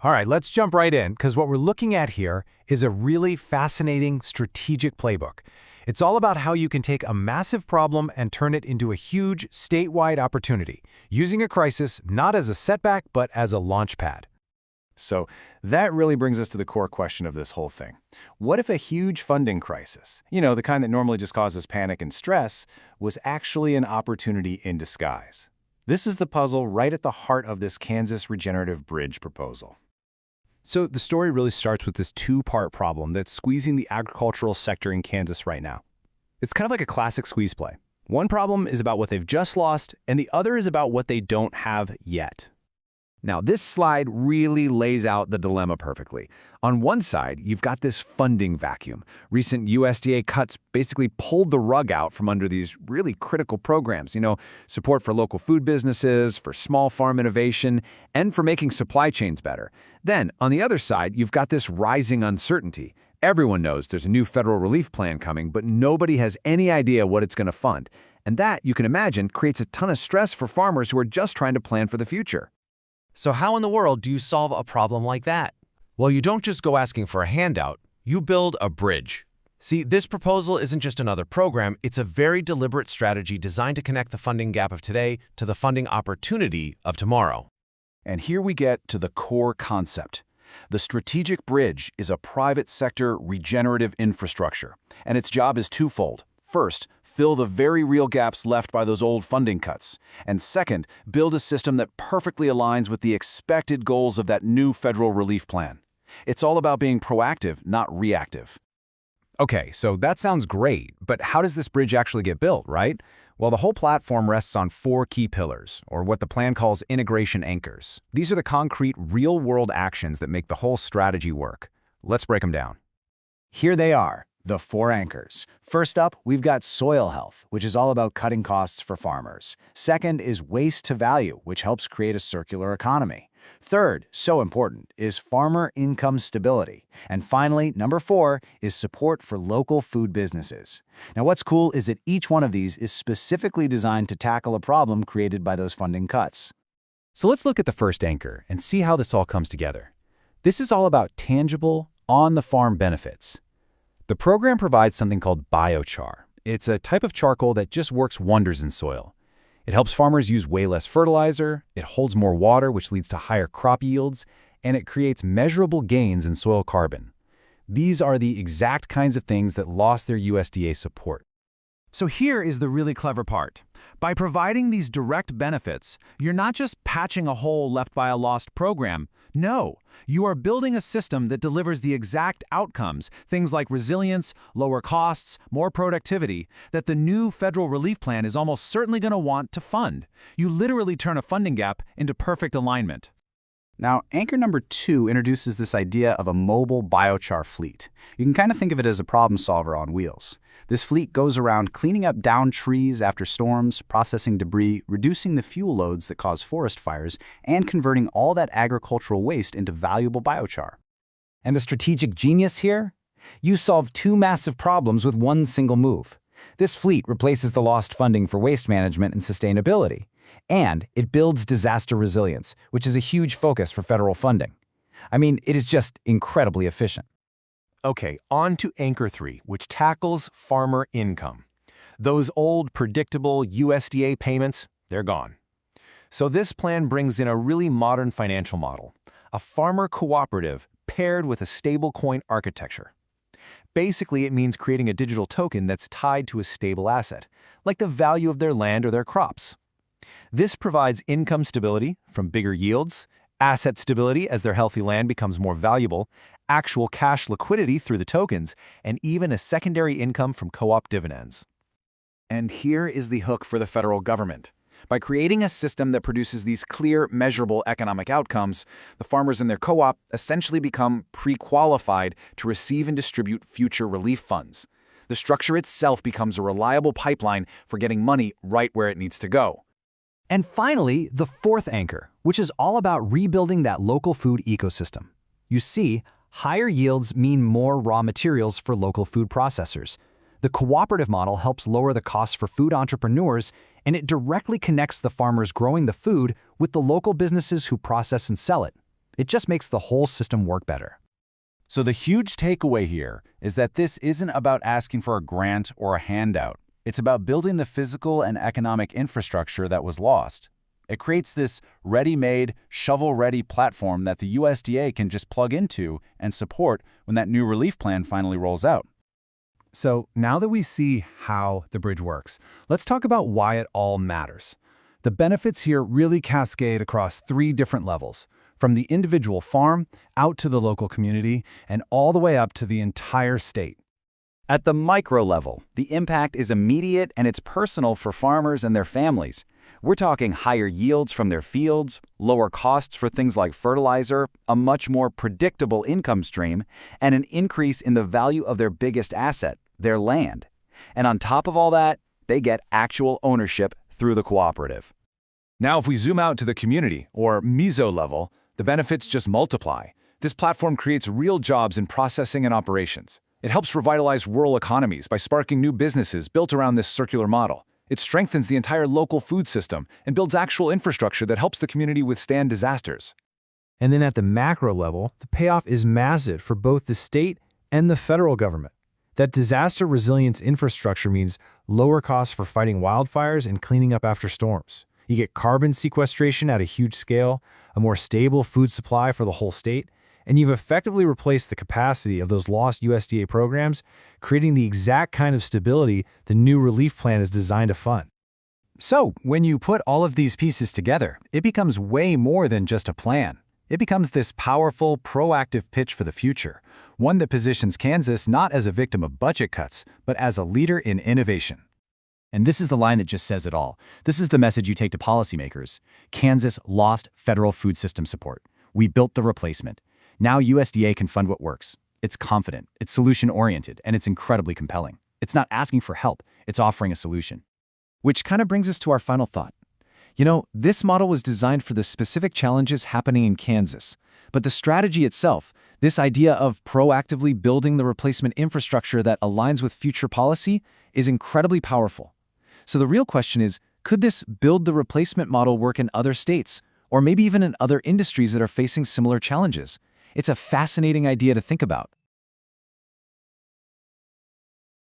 All right, let's jump right in, because what we're looking at here is a really fascinating strategic playbook. It's all about how you can take a massive problem and turn it into a huge statewide opportunity, using a crisis not as a setback, but as a launch pad. So that really brings us to the core question of this whole thing. What if a huge funding crisis, the kind that normally just causes panic and stress, was actually an opportunity in disguise? This is the puzzle right at the heart of this Kansas Regenerative Bridge proposal. So the story really starts with this two-part problem that's squeezing the agricultural sector in Kansas right now. It's kind of like a classic squeeze play. One problem is about what they've just lost, and the other is about what they don't have yet. Now, this slide really lays out the dilemma perfectly. On one side, you've got this funding vacuum. Recent USDA cuts basically pulled the rug out from under these really critical programs, support for local food businesses, for small farm innovation, and for making supply chains better. Then, on the other side, you've got this rising uncertainty. Everyone knows there's a new federal relief plan coming, but nobody has any idea what it's going to fund. And that, you can imagine, creates a ton of stress for farmers who are just trying to plan for the future. So how in the world do you solve a problem like that? Well, you don't just go asking for a handout, you build a bridge. See, this proposal isn't just another program, it's a very deliberate strategy designed to connect the funding gap of today to the funding opportunity of tomorrow. And here we get to the core concept. The strategic bridge is a private sector regenerative infrastructure, and its job is twofold. First, fill the very real gaps left by those old funding cuts. And second, build a system that perfectly aligns with the expected goals of that new federal relief plan. It's all about being proactive, not reactive. Okay, so that sounds great, but how does this bridge actually get built, right? Well, the whole platform rests on 4 key pillars, or what the plan calls integration anchors. These are the concrete, real-world actions that make the whole strategy work. Let's break them down. Here they are. The 4 anchors. First up, we've got soil health, which is all about cutting costs for farmers. Second is waste to value, which helps create a circular economy. Third, so important, is farmer income stability. And finally, number 4 is support for local food businesses. Now, what's cool is that each one of these is specifically designed to tackle a problem created by those funding cuts. So let's look at the first anchor and see how this all comes together. This is all about tangible, on-the-farm benefits. The program provides something called biochar. It's a type of charcoal that just works wonders in soil. It helps farmers use way less fertilizer, it holds more water, which leads to higher crop yields, and it creates measurable gains in soil carbon. These are the exact kinds of things that lost their USDA support. So here is the really clever part. By providing these direct benefits, you're not just patching a hole left by a lost program. No, you are building a system that delivers the exact outcomes, things like resilience, lower costs, more productivity, that the new federal relief plan is almost certainly going to want to fund. You literally turn a funding gap into perfect alignment. Now, anchor number 2 introduces this idea of a mobile biochar fleet. You can kind of think of it as a problem solver on wheels. This fleet goes around cleaning up downed trees after storms, processing debris, reducing the fuel loads that cause forest fires, and converting all that agricultural waste into valuable biochar. And the strategic genius here? You solve 2 massive problems with one single move. This fleet replaces the lost funding for waste management and sustainability. And it builds disaster resilience, which is a huge focus for federal funding. I mean, it is just incredibly efficient. Okay, on to Anchor 3, which tackles farmer income. Those old, predictable USDA payments, they're gone. So this plan brings in a really modern financial model, a farmer cooperative paired with a stablecoin architecture. Basically, it means creating a digital token that's tied to a stable asset, like the value of their land or their crops. This provides income stability from bigger yields, asset stability as their healthy land becomes more valuable, actual cash liquidity through the tokens, and even a secondary income from co-op dividends. And here is the hook for the federal government. By creating a system that produces these clear, measurable economic outcomes, the farmers in their co-op essentially become pre-qualified to receive and distribute future relief funds. The structure itself becomes a reliable pipeline for getting money right where it needs to go. And finally, the 4th anchor, which is all about rebuilding that local food ecosystem. You see, higher yields mean more raw materials for local food processors. The cooperative model helps lower the costs for food entrepreneurs, and it directly connects the farmers growing the food with the local businesses who process and sell it. It just makes the whole system work better. So the huge takeaway here is that this isn't about asking for a grant or a handout. It's about building the physical and economic infrastructure that was lost. It creates this ready-made, shovel-ready platform that the USDA can just plug into and support when that new relief plan finally rolls out. So now that we see how the bridge works, let's talk about why it all matters. The benefits here really cascade across 3 different levels, from the individual farm out to the local community and all the way up to the entire state. At the micro level, the impact is immediate and it's personal for farmers and their families. We're talking higher yields from their fields, lower costs for things like fertilizer, a much more predictable income stream, and an increase in the value of their biggest asset, their land. And on top of all that, they get actual ownership through the cooperative. Now, if we zoom out to the community, or meso level, the benefits just multiply. This platform creates real jobs in processing and operations. It helps revitalize rural economies by sparking new businesses built around this circular model. It strengthens the entire local food system and builds actual infrastructure that helps the community withstand disasters. And then at the macro level, the payoff is massive for both the state and the federal government. That disaster resilience infrastructure means lower costs for fighting wildfires and cleaning up after storms. You get carbon sequestration at a huge scale, a more stable food supply for the whole state, and you've effectively replaced the capacity of those lost USDA programs, creating the exact kind of stability the new relief plan is designed to fund. So, when you put all of these pieces together, it becomes way more than just a plan. It becomes this powerful, proactive pitch for the future, one that positions Kansas not as a victim of budget cuts, but as a leader in innovation. And this is the line that just says it all. This is the message you take to policymakers. Kansas lost federal food system support. We built the replacement. Now USDA can fund what works. It's confident, it's solution-oriented, and it's incredibly compelling. It's not asking for help, it's offering a solution. Which kind of brings us to our final thought. You know, this model was designed for the specific challenges happening in Kansas, but the strategy itself, this idea of proactively building the replacement infrastructure that aligns with future policy, is incredibly powerful. So the real question is, could this build the replacement model work in other states, or maybe even in other industries that are facing similar challenges? It's a fascinating idea to think about.